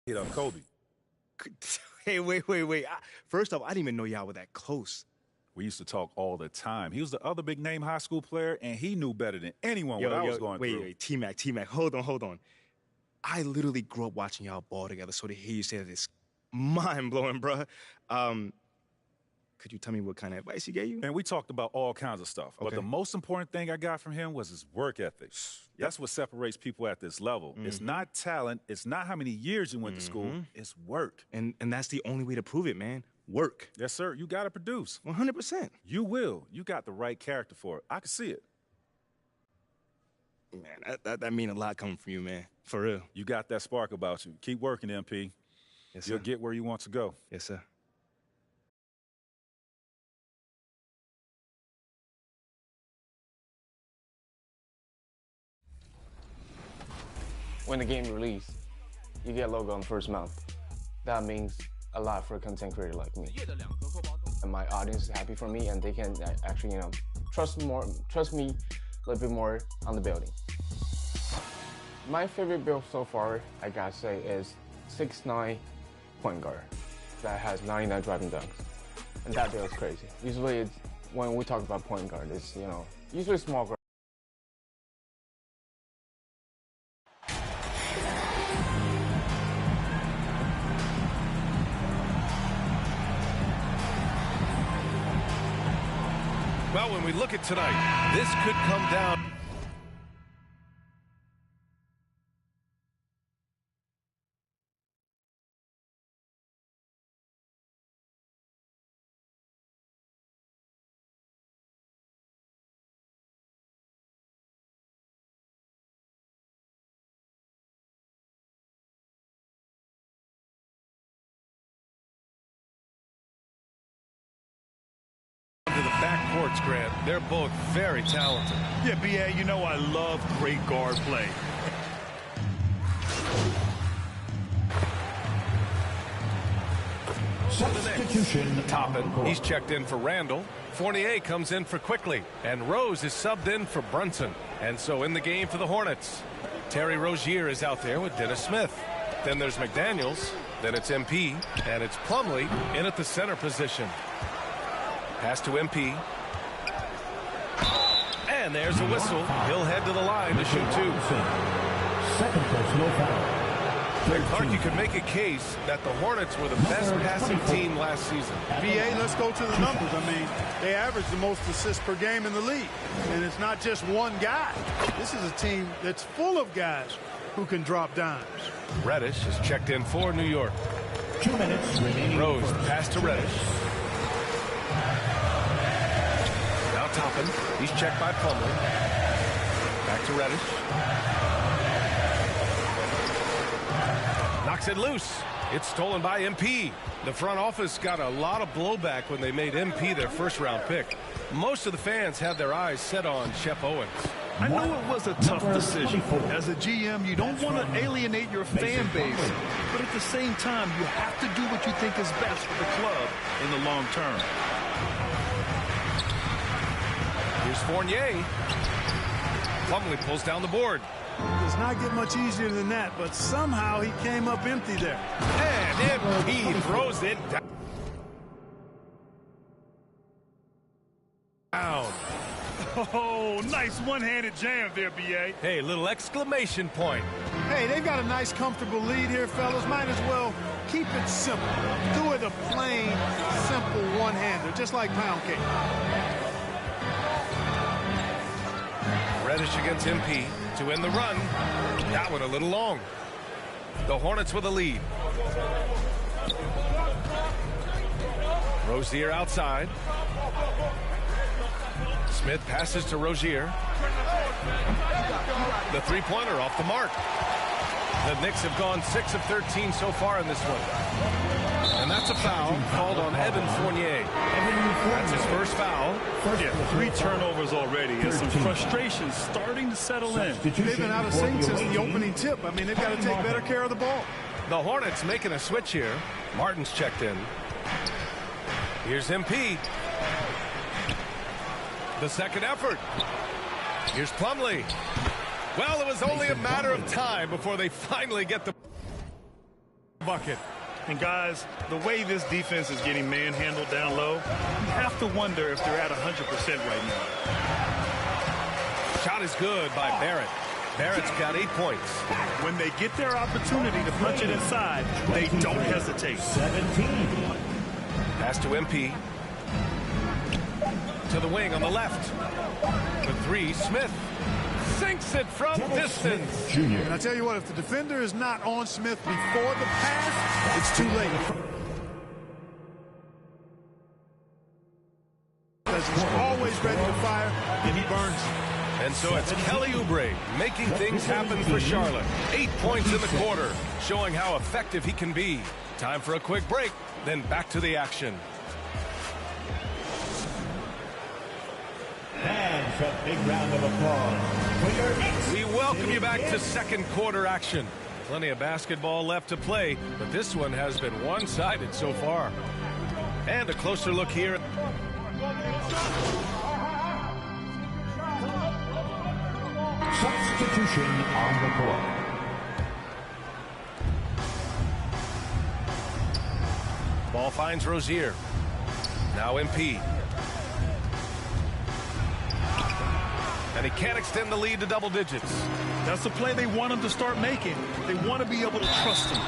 hit on Kobe. Hey, wait. First off, I didn't even know y'all were that close. We used to talk all the time. He was the other big name high school player, and he knew better than anyone what I was going through. Wait, T-Mac, hold on. I literally grew up watching y'all ball together, so to hear you say that is mind-blowing, bruh. Could you tell me what kind of advice he gave you? And we talked about all kinds of stuff. Okay. But the most important thing I got from him was his work ethic. Yep. That's what separates people at this level. Mm-hmm. It's not talent. It's not how many years you went to school. It's work. And that's the only way to prove it, man. Work. Yes, sir. You got to produce. 100%. You will. You got the right character for it. I can see it. Man, that mean a lot coming from you, man. For real. You got that spark about you. Keep working, MP. Yes, sir. You'll get where you want to go. Yes, sir. When the game released, you get a logo on the first month. That means a lot for a content creator like me. And my audience is happy for me, and they can actually, trust me a little bit more on the building. My favorite build so far, I gotta say, is 6'9" point guard that has 99 driving dunks. And that build is crazy. Usually, when we talk about point guard, it's, usually small guard. Well, when we look at tonight, this could come down. To the backcourts, Grant. They're both very talented. Yeah, B.A., I love great guard play. Substitution. Toppin. He's checked in for Randall. Fournier comes in for Quickly. And Rose is subbed in for Brunson. And so in the game for the Hornets, Terry Rozier is out there with Dennis Smith. Then there's McDaniels. Then it's MP. And it's Plumlee in at the center position. Pass to MP. And there's a whistle. He'll head to the line to shoot two. Second personal foul. Clark, you could make a case that the Hornets were the best passing team last season. B.A., let's go to the numbers. They average the most assists per game in the league. And it's not just one guy. This is a team that's full of guys who can drop dimes. Reddish is checked in for New York. 2 minutes remaining. Rose pass to Reddish. Now Toppin. He's checked by Plumlee. Back to Reddish. Knocks it loose. It's stolen by MP. The front office got a lot of blowback when they made MP their first-round pick. Most of the fans had their eyes set on Shep Owens. I know it was a tough decision. As a GM, you don't want to alienate your fan base, but at the same time, you have to do what you think is best for the club in the long term. Here's Fournier. Plumlee pulls down the board. Does not get much easier than that, but somehow he came up empty there. And MP throws it down. Oh, nice one-handed jam there, B.A. Hey, little exclamation point. Hey, they've got a nice, comfortable lead here, fellas. Might as well keep it simple. Do it a plain, simple one-hander, just like pound cake. Reddish against MP to end the run. That one a little long. The Hornets with a lead. Rozier outside. Smith passes to Rozier. The three-pointer off the mark. The Knicks have gone 6 of 13 so far in this one. And that's a foul called on Evan Fournier. That's his first foul. Yeah, 3 turnovers already, and some frustration starting to settle in. They've been out of sync since the opening tip. They've got to take better care of the ball. The Hornets making a switch here. Martin's checked in. Here's MP. The second effort. Here's Plumlee. Well, it was only a matter of time before they finally get the bucket. And guys, the way this defense is getting manhandled down low, you have to wonder if they're at 100% right now. Shot is good by Barrett. Barrett's got 8 points. When they get their opportunity to punch it inside, they don't hesitate. 17. Pass to MP. To the wing on the left. For three, Smith sinks it from distance. Junior. And I tell you what, if the defender is not on Smith before the pass, it's too late. Because he's always ready to fire, and he burns. And so it's Kelly Oubre making things happen for Charlotte. 8 points in the quarter, showing how effective he can be. Time for a quick break, then back to the action. And a big round of applause for your We welcome you back to second quarter action. Plenty of basketball left to play, but this one has been one-sided so far. And a closer look here. substitution on the court. Ball finds Rozier. Now MP. And he can't extend the lead to double digits. That's the play they want him to start making. They want to be able to trust him.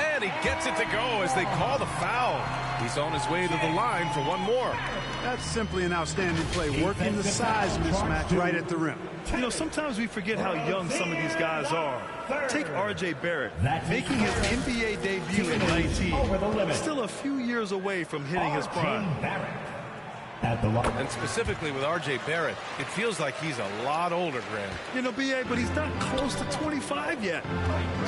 And he gets it to go as they call the foul. He's on his way to the line for one more. That's simply an outstanding play, working the size mismatch right at the rim. You know, sometimes we forget how young some of these guys are. Take R.J. Barrett, making his NBA debut at 19. Still a few years away from hitting his prime. At the line. And specifically with R.J. Barrett, it feels like he's a lot older, Grant. You know, B.A., but he's not close to 25 yet.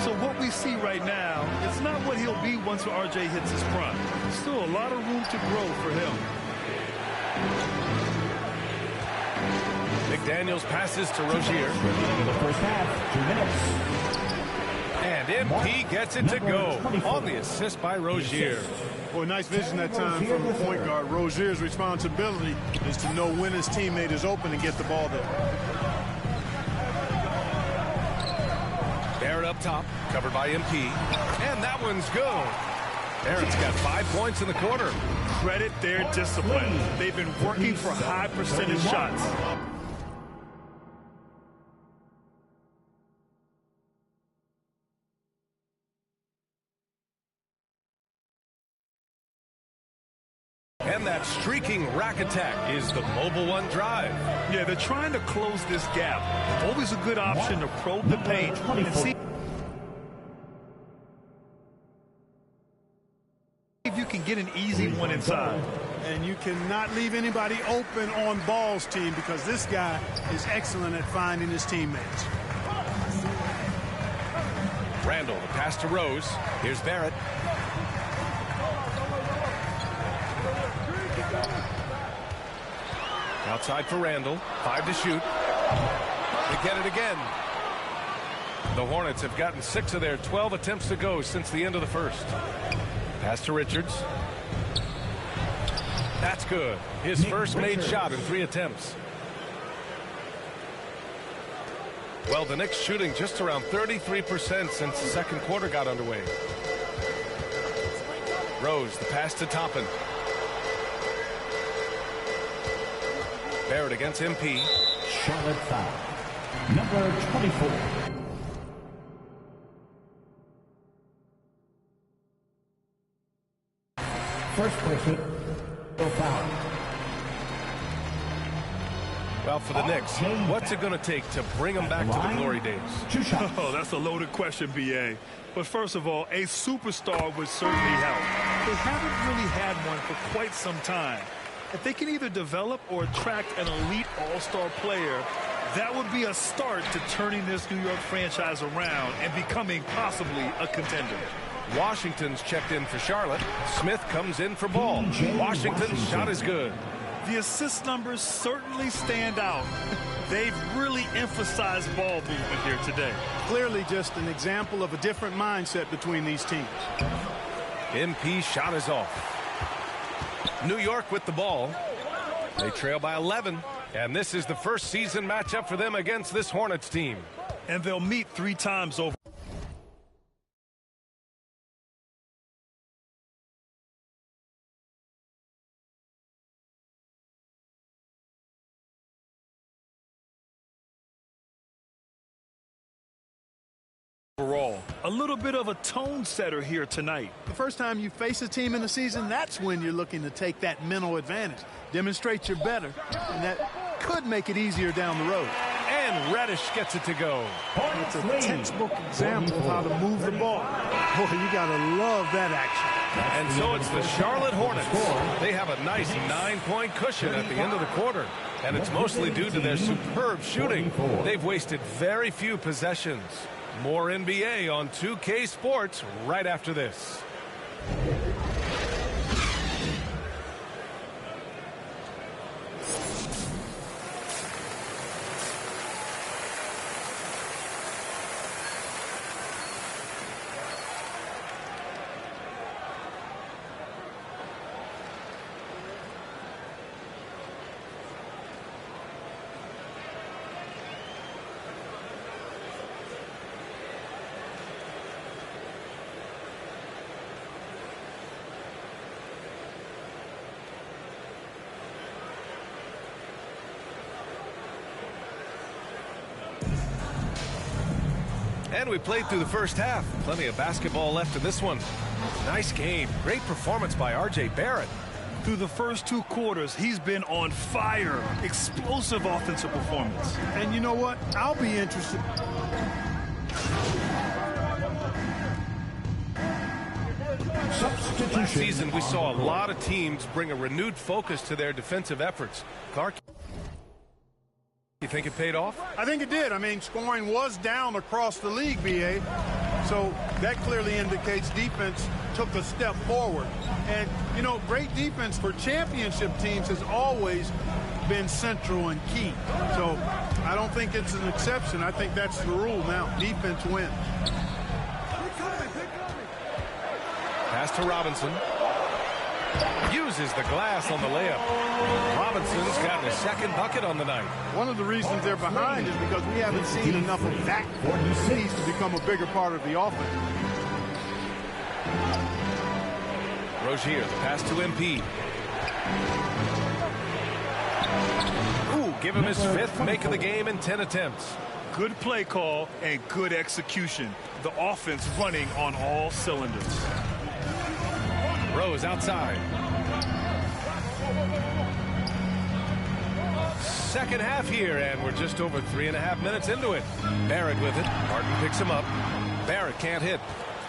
So what we see right now is not what he'll be once R.J. hits his prime. Still a lot of room to grow for him. McDaniels passes to Rozier. In the first half, 2 minutes. And MP gets it to go on the assist by Rozier. Boy, nice vision that time from the point guard. Rozier's responsibility is to know when his teammate is open and get the ball there. Barrett up top, covered by MP. And that one's good. Barrett's got 5 points in the quarter. Credit their discipline. They've been working for high percentage shots. And that streaking rack attack is the Mobile One drive. Yeah, they're trying to close this gap. Always a good option to probe the paint and see if you can get an easy one inside. And you cannot leave anybody open on Ball's team because this guy is excellent at finding his teammates. Randall, the pass to Rose. Here's Barrett. Outside for Randall. 5 to shoot. They get it again. The Hornets have gotten 6 of their 12 attempts to go since the end of the first. Pass to Richards. That's good. His first made shot in 3 attempts. Well, the Knicks shooting just around 33% since the second quarter got underway. Rose, the pass to Toppin. Barrett against MP. Charlotte foul. Number 24. First person, foul. Well, for the Knicks, what's it going to take to bring them back to the glory days? 2 shots. Oh, that's a loaded question, B.A. But first of all, a superstar would certainly help. They haven't really had one for quite some time. If they can either develop or attract an elite all-star player, that would be a start to turning this New York franchise around and becoming possibly a contender. Washington's checked in for Charlotte. Smith comes in for Ball. Washington's shot is good. The assist numbers certainly stand out. They've really emphasized ball movement here today. Clearly just an example of a different mindset between these teams. MP shot is off. New York with the ball. They trail by 11. And this is the first season matchup for them against this Hornets team. And they'll meet 3 times over. a little bit of a tone setter here tonight. The first time you face a team in the season, that's when you're looking to take that mental advantage. Demonstrate you're better, and that could make it easier down the road. And Reddish gets it to go. It's a textbook example of how to move the ball. Boy, you got to love that action. And so it's the Charlotte Hornets. They have a nice 9-point cushion at the end of the quarter. And it's mostly due to their superb shooting. They've wasted very few possessions. More NBA on 2K Sports right after this. And we played through the first half. Plenty of basketball left in this one. Nice game. Great performance by R.J. Barrett. Through the first 2 quarters, he's been on fire. Explosive offensive performance. And you know what? I'll be interested. Last season, we saw a lot of teams bring a renewed focus to their defensive efforts. Clark, you think it paid off? I think it did. I mean, scoring was down across the league, B.A. So that clearly indicates defense took a step forward. And, you know, great defense for championship teams has always been central and key. So I don't think it's an exception. I think that's the rule now. Defense wins. Pass to Robinson. Uses the glass on the layup. Robinson's gotten a second bucket on the night. One of the reasons they're behind is because we haven't seen enough of that piece to become a bigger part of the offense. Rozier, the pass to MP. Ooh, give him his 5th make of the game in 10 attempts. Good play call and good execution. The offense running on all cylinders. Rose outside. Second half here, and we're just over 3.5 minutes into it. Barrett with it. Martin picks him up. Barrett can't hit.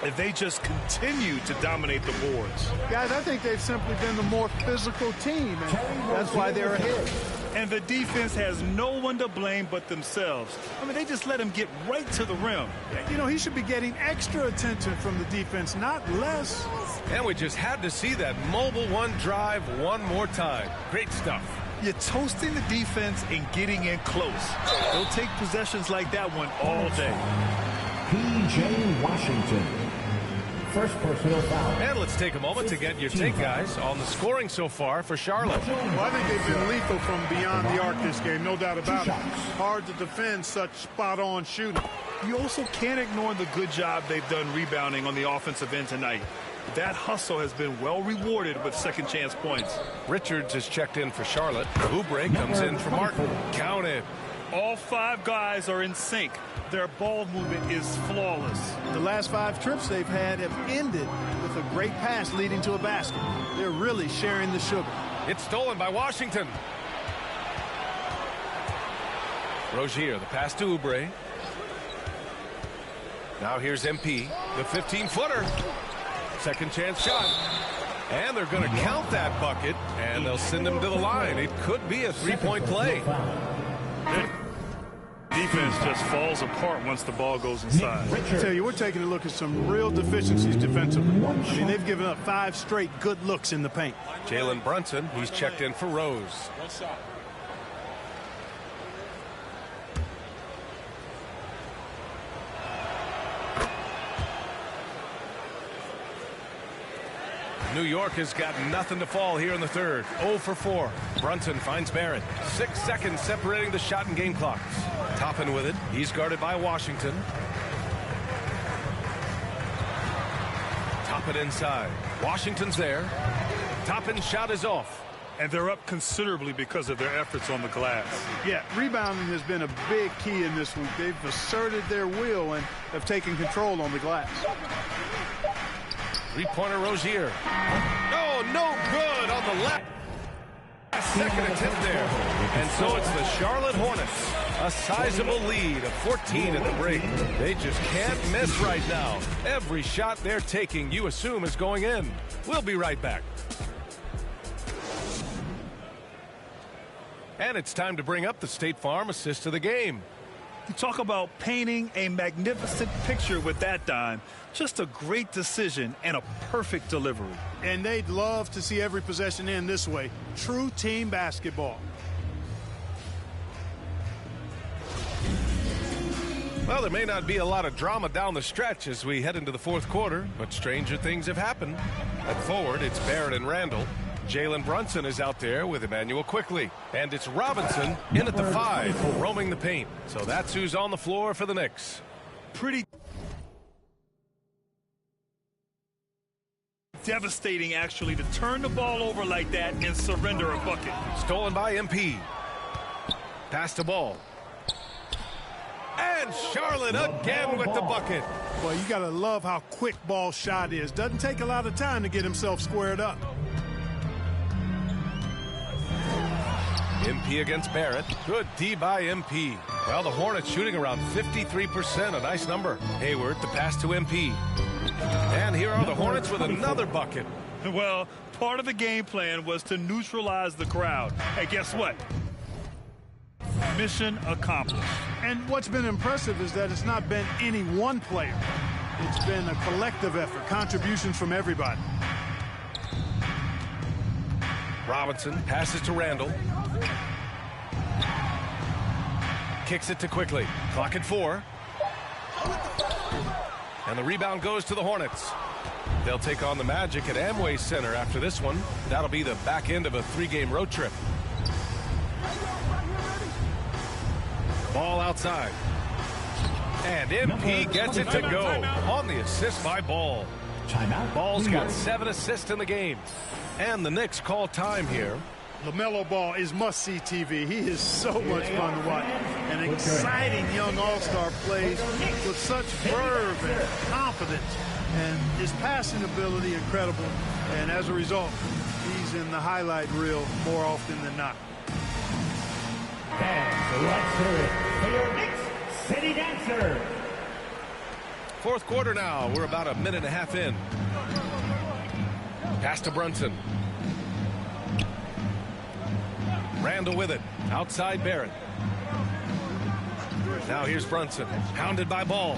And they just continue to dominate the boards. Guys, I think they've simply been the more physical team, and that's why they're ahead. And the defense has no one to blame but themselves. I mean, they just let him get right to the rim. You know, he should be getting extra attention from the defense, not less. And we just had to see that mobile one drive one more time. Great stuff. You're toasting the defense and getting in close. They'll take possessions like that one all day. P.J. Washington. First personal foul. And let's take a moment to get your take, guys, on the scoring so far for Charlotte. Well, I think they've been lethal from beyond the arc this game, no doubt about it. Hard to defend such spot-on shooting. You also can't ignore the good job they've done rebounding on the offensive end tonight. That hustle has been well rewarded with second chance points. Richards is checked in for Charlotte. Oubre comes in for Martin. Counted. All 5 guys are in sync. Their ball movement is flawless. The last 5 trips they've had have ended with a great pass leading to a basket. They're really sharing the sugar. It's stolen by Washington. Rozier, the pass to Oubre. Now here's MP, the 15-footer. Second chance shot. And they're going to count that bucket, and they'll send him to the line. It could be a 3-point play. Defense just falls apart once the ball goes inside. I tell you, we're taking a look at some real deficiencies defensively. I mean, they've given up 5 straight good looks in the paint. Jalen Brunson, he's checked in for Rose. New York has got nothing to fall here in the third. 0 for 4. Brunson finds Barrett. 6 seconds separating the shot and game clocks. Toppin with it. He's guarded by Washington. Toppin inside. Washington's there. Toppin's shot is off. And they're up considerably because of their efforts on the glass. Yeah, rebounding has been a big key in this week. They've asserted their will and have taken control on the glass. Three-pointer Rozier. Oh, no good on the left. Second attempt there. And so it's the Charlotte Hornets. A sizable lead of 14 at the break. They just can't miss right now. Every shot they're taking, you assume, is going in. We'll be right back. And it's time to bring up the State Farm assist of the game. You talk about painting a magnificent picture with that dime. Just a great decision and a perfect delivery. And they'd love to see every possession end this way. True team basketball. Well, there may not be a lot of drama down the stretch as we head into the fourth quarter, but stranger things have happened. At forward, it's Barrett and Randall. Jalen Brunson is out there with Emmanuel Quickley. And it's Robinson in at the 5, roaming the paint. So that's who's on the floor for the Knicks. Pretty devastating, actually, to turn the ball over like that and surrender a bucket. Stolen by MP. Pass the ball. And Charlotte again with the bucket. Well, you got to love how quick ball shot is. Doesn't take a lot of time to get himself squared up. MP against Barrett. Good D by MP. Well, the Hornets shooting around 53%. A nice number. Hayward, the pass to MP. And here are the Hornets with another bucket. Well, part of the game plan was to neutralize the crowd. Hey, guess what? Mission accomplished. And what's been impressive is that it's not been any one player. It's been a collective effort, contributions from everybody. Robinson passes to Randall. Kicks it to Quickley. Clock at 4. And the rebound goes to the Hornets. They'll take on the Magic at Amway Center after this one. That'll be the back end of a 3-game road trip. Ball outside. And MP gets it to go on the assist by Ball. Ball's got 7 assists in the game. And the Knicks call time here. LaMelo Ball is must-see TV. He is so much fun to watch. An exciting young all-star plays with such verve and confidence. And his passing ability incredible. And as a result, he's in the highlight reel more often than not. And let's hear it for your Knicks City Dancer. Fourth quarter now. We're about a minute and a half in. Pass to Brunson. Randall with it. Outside Barrett. Now here's Brunson. Hounded by Ball.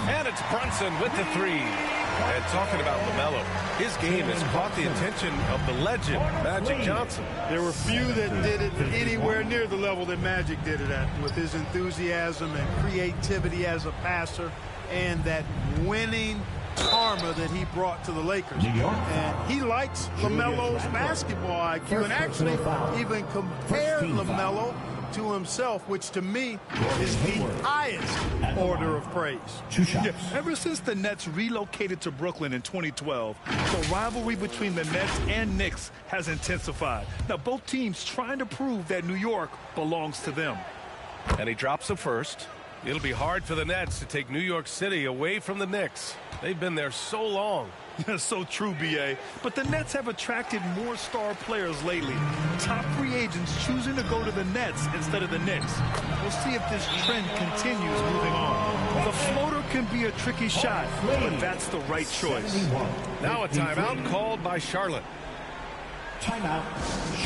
And it's Brunson with the 3. And talking about LaMelo, his game has caught the attention of the legend, Magic Johnson. There were few that did it anywhere near the level that Magic did it at, with his enthusiasm and creativity as a passer and that winning karma that he brought to the Lakers. And he likes LaMelo's basketball IQ and actually even compared LaMelo to himself, which to me is the highest order of praise. Yeah, ever since the Nets relocated to Brooklyn in 2012, the rivalry between the Nets and Knicks has intensified. Now, both teams trying to prove that New York belongs to them. And he drops the first. It'll be hard for the Nets to take New York City away from the Knicks. They've been there so long. So true, B.A. But the Nets have attracted more star players lately. Top free agents choosing to go to the Nets instead of the Knicks. We'll see if this trend continues moving on. The floater can be a tricky shot, but that's the right choice. Now a timeout called by Charlotte. Timeout,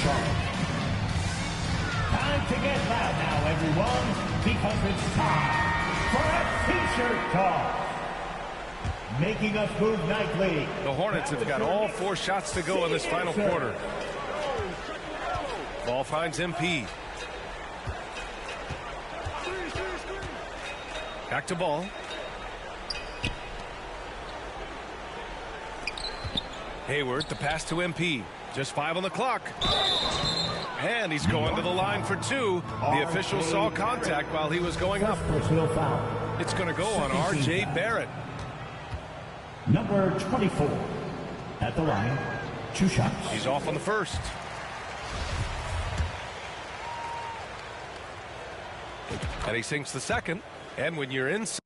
Charlotte. Time to get loud now, everyone, because it's time for a T-shirt toss. Making us move nightly. The Hornets have got all 4 shots to go in this final quarter. Ball finds MP. Back to Ball. Hayward, the pass to MP. Just 5 on the clock. And he's going to the line for 2. The official saw contact while he was going up. It's going to go on R.J. Barrett. Number 24 at the line. 2 shots. He's off on the first. And he sinks the second. And when you're inside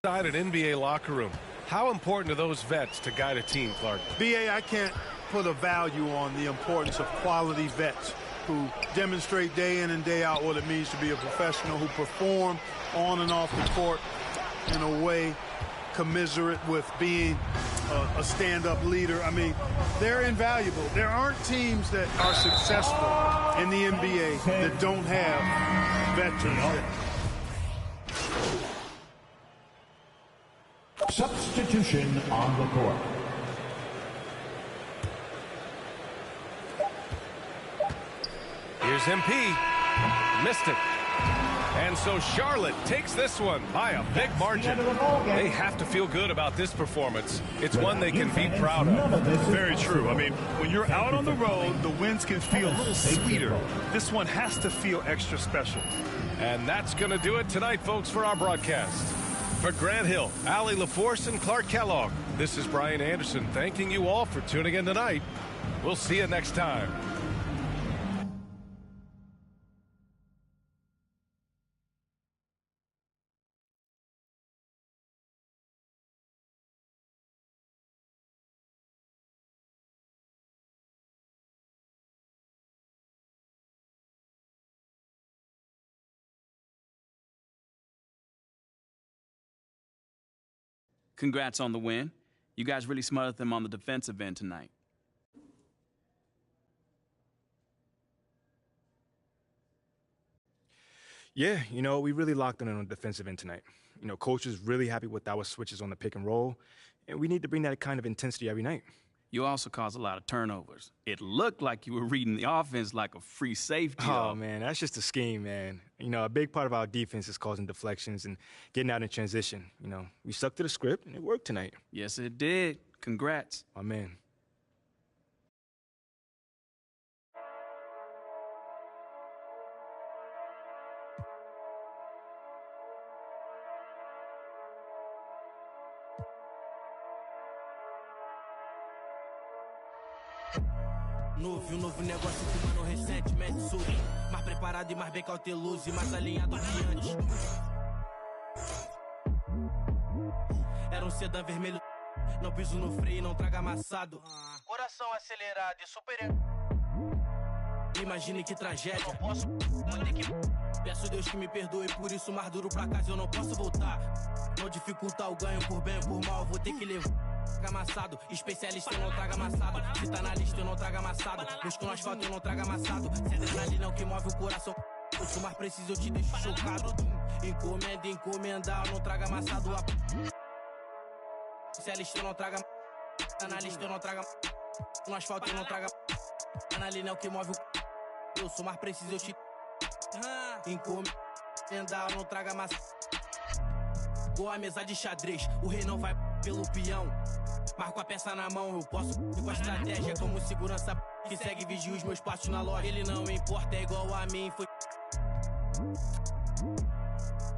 an NBA locker room, how important are those vets to guide a team, Clark? BA, I can't put a value on the importance of quality vets who demonstrate day in and day out what it means to be a professional, who perform on and off the court in a way commiserate with being a stand-up leader. I mean, they're invaluable. There aren't teams that are successful in the NBA that don't have veterans. Substitution on the court. Here's MP. Missed it. And so Charlotte takes this one by a big margin. They have to feel good about this performance. It's one they can be proud of. Very true. I mean, when you're out on the road, the wins can feel a little sweeter. This one has to feel extra special. And that's going to do it tonight, folks, for our broadcast. For Grant Hill, Allie LaForce, and Clark Kellogg, this is Brian Anderson thanking you all for tuning in tonight. We'll see you next time. Congrats on the win. You guys really smothered them on the defensive end tonight. Yeah, you know, we really locked in on the defensive end tonight. You know, coach is really happy with our switches on the pick and roll, and we need to bring that kind of intensity every night. You also caused a lot of turnovers. It looked like you were reading the offense like a free safety. Oh, man, that's just a scheme, man. You know, a big part of our defense is causing deflections and getting out in transition. You know, we stuck to the script, and it worked tonight. Yes, it did. Congrats. My man. Novo negócio que mano recentemente soube. Mais preparado e mais bem cauteloso e mais alinhado que antes. Era sedã vermelho, não piso no freio, não traga amassado. Coração acelerado e super. Imagine que tragédia. Não posso, vou ter que. Peço Deus que me perdoe, por isso mais duro pra casa eu não posso voltar. Não dificultar o ganho por bem ou por mal, vou ter que levar. Amassado, especialista eu não traga amassado. Se tá na lista eu não trago amassado. Busco no asfalto eu não trago amassado. Se adrenalina é o que move o coração. Eu sou mais preciso, eu te deixo chocado. Encomenda, encomendar, eu não trago amassado. Especialista eu não trago. Tá na lista eu não trago. No asfalto eu não trago. Adrenalina é o que move o. Eu sou mais preciso, eu te. Encomendar, eu não trago amassado. Boa a mesa de xadrez, o rei não vai pelo peão. Marco a peça na mão, eu posso ir com a estratégia. Como segurança que segue e vigia os meus passos na loja. Ele não importa, é igual a mim, foi.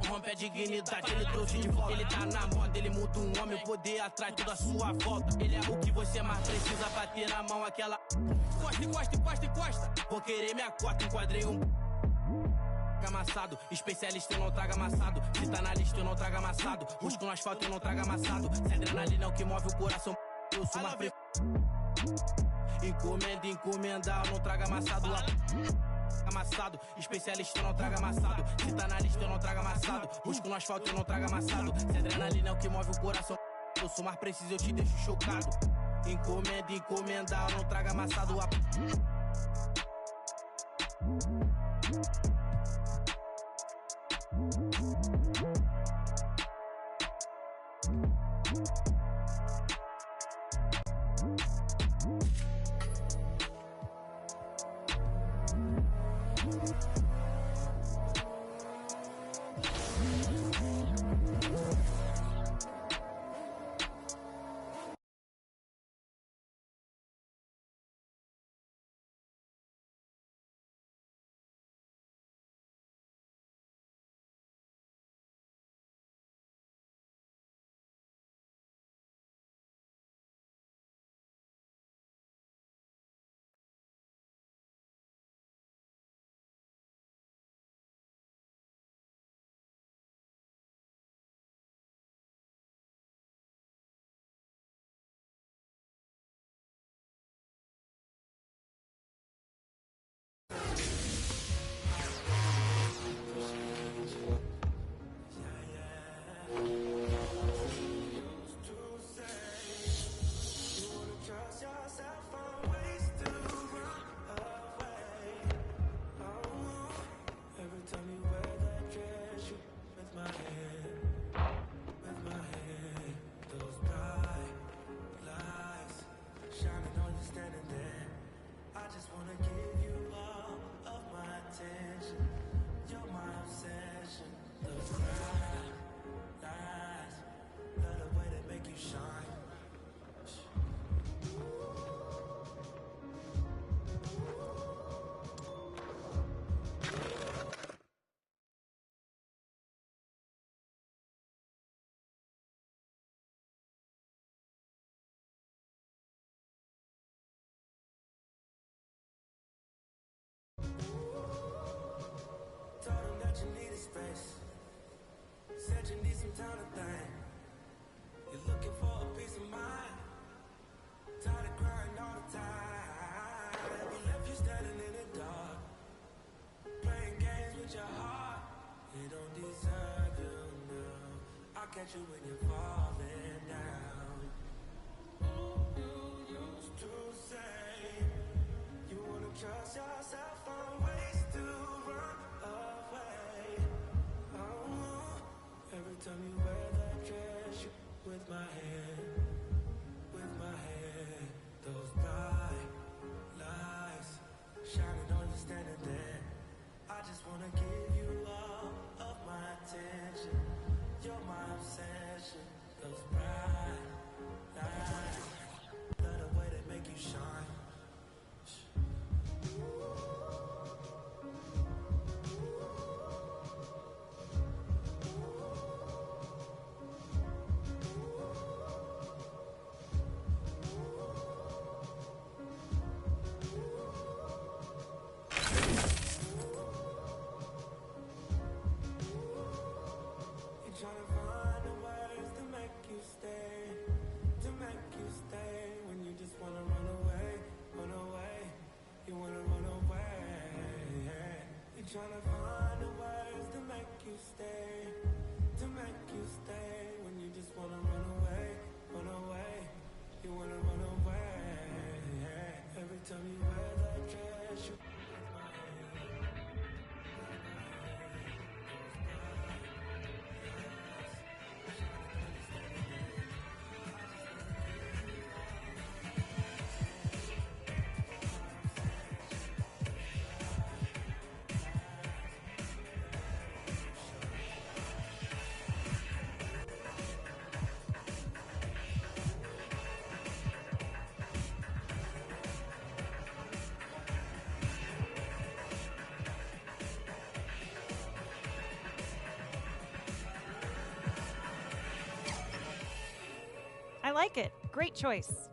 Rompe a dignidade, ele trouxe de volta. Ele tá na moda, ele muda um homem, o poder atrai tudo à sua volta. Ele é o que você mais precisa pra ter na mão aquela. Encosta, encosta, encosta, encosta. Vou querer minha cota, enquadrei um. Amassado, especialista eu não trago amassado. Se tá na lista eu não trago amassado. Busco no asfalto eu não trago amassado. Se adrenalina é o que move o coração. Eu sou mais pre... Encomenda, encomendar, eu não trago amassado. Amassado, especialista eu não trago amassado. Se tá na lista eu não trago amassado. Busco no asfalto eu não trago amassado. Se adrenalina é o que move o coração. Eu sou mais preciso, eu te deixo chocado. Encomenda, encomendar, eu não trago amassado. catch you when you're falling down. You used to say you wanna trust yourself on ways to run away. Oh, every time you wear that dress, you with my hand, those bright lights shining on you standing there. I just wanna give you all of my attention. You're my obsession. Those bright lights, love the way they make you shine. Trying to find the ways to make you stay, when you just wanna run away, you wanna run away. Every time you wear that dress, you I like it. Great choice.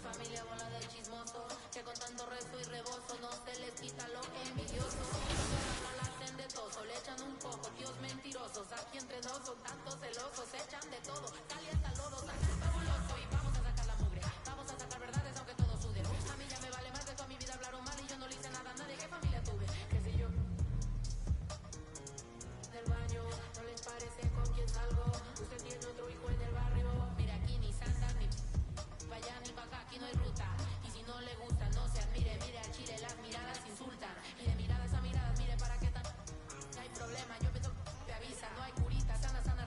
familia bola de chismoso, que con tanto rezo y rebozo no se les quita lo envidioso. No la hacen de todo, le echan un poco, Dios mentirosos, aquí entre nos son tantos celosos, echan de todo, sale hasta lodo, saca el fabuloso y vamos a sacar la mugre, vamos a sacar verdades aunque todo sude. A mí ya me vale más de toda mi vida hablaron mal y yo no le hice nada a nadie. ¿Qué familia tuve? ¿Qué sé yo? Del baño, ¿no les parece con quién salgo? Usted tiene otro hijo en el barrio. Mira, aquí ni santa ni pa' allá ni pa' acá, aquí no hay ruta. Y si no le gusta, no se admire. Mire al chile, las miradas insultan. Y de miradas a miradas, mire para qué tan. No hay problema, yo pienso te avisa. No hay curita, sana, sana.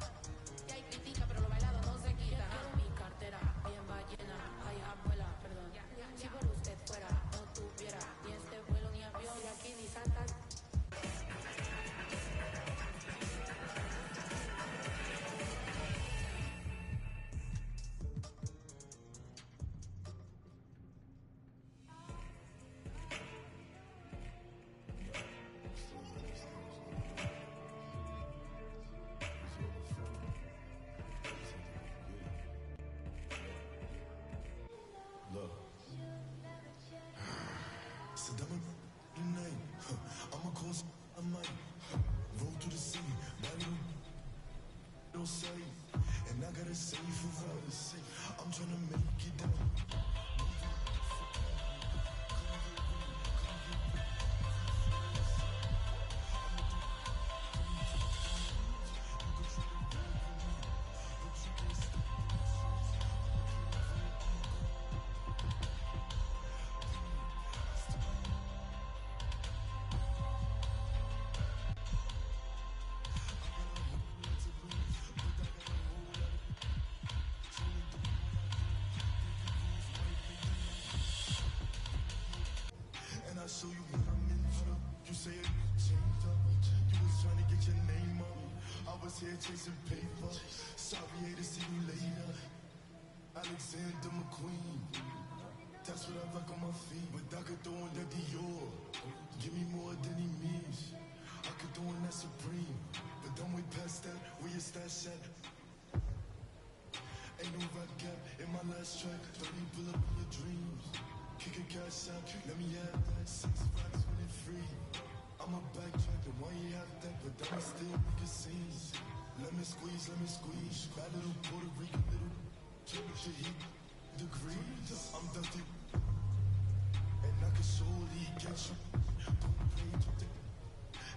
Y hay crítica, pero lo bailado no se quita. Mi cartera bien va llena. Ay, abuela, perdón. Si por usted fuera, no tuviera ni este vuelo ni avión. Mira, aquí ni santa. Look. Said I'm tonight. I'ma cause I might roll through the city, body don't say, and I gotta say for us. I'm trying to make it down. Show you what I'm into. You say it changed up. You was trying to get your name up. I was here chasing paper. Sorry to see you later. Alexander McQueen. That's what I rock on my feet. But I could throw in that Dior. Give me more than he means. I could throw in that Supreme. But don't wait past that. Where your stash at? Ain't no rap gap in my last track. Don't even pull up your dreams. Kick a cash out, let me have that. 6 racks when it's free. I'm a backtrack, and why you have that? But then I still make a scene. Let me squeeze. Bad little Puerto Rican, little temperature heat degrees. I'm dusty, and I can surely get you. Don't pray,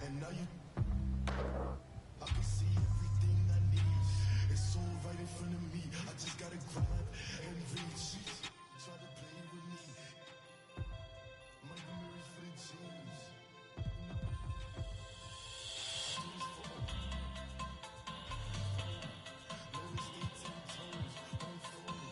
and now you. I can see everything I need. It's all right in front of me. I just gotta grab and reach. Try to play with me. My memories for the jeans. I do this for all. Lowest 18 toes on phone.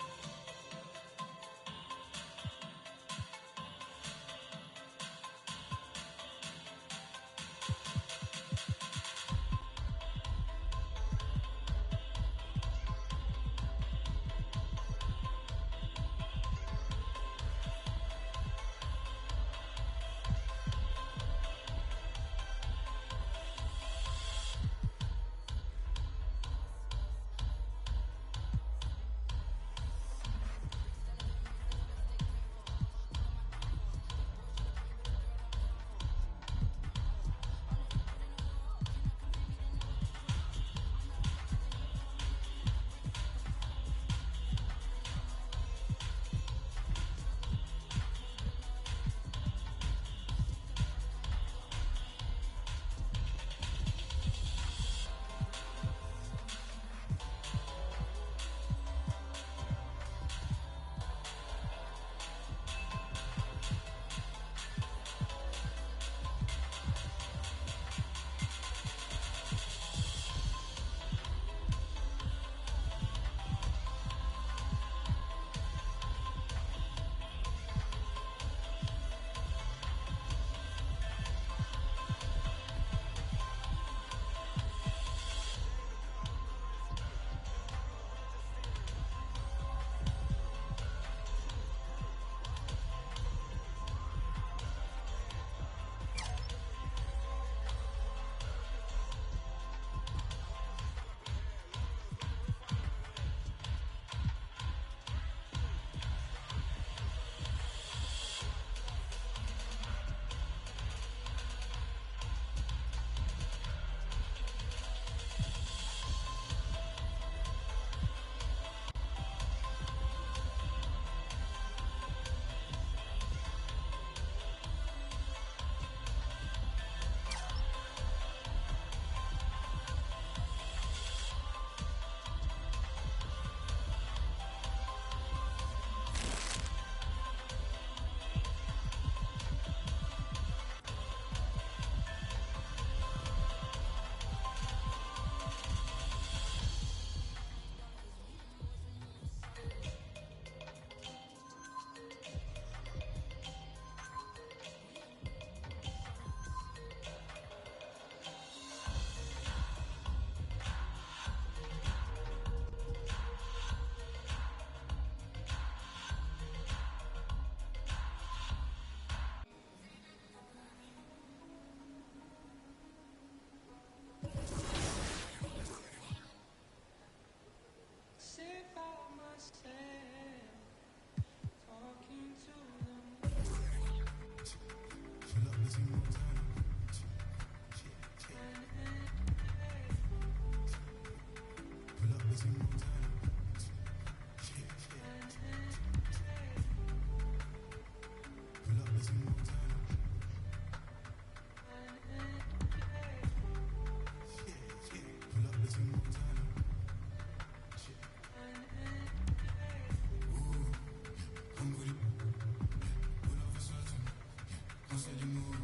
Don't say you move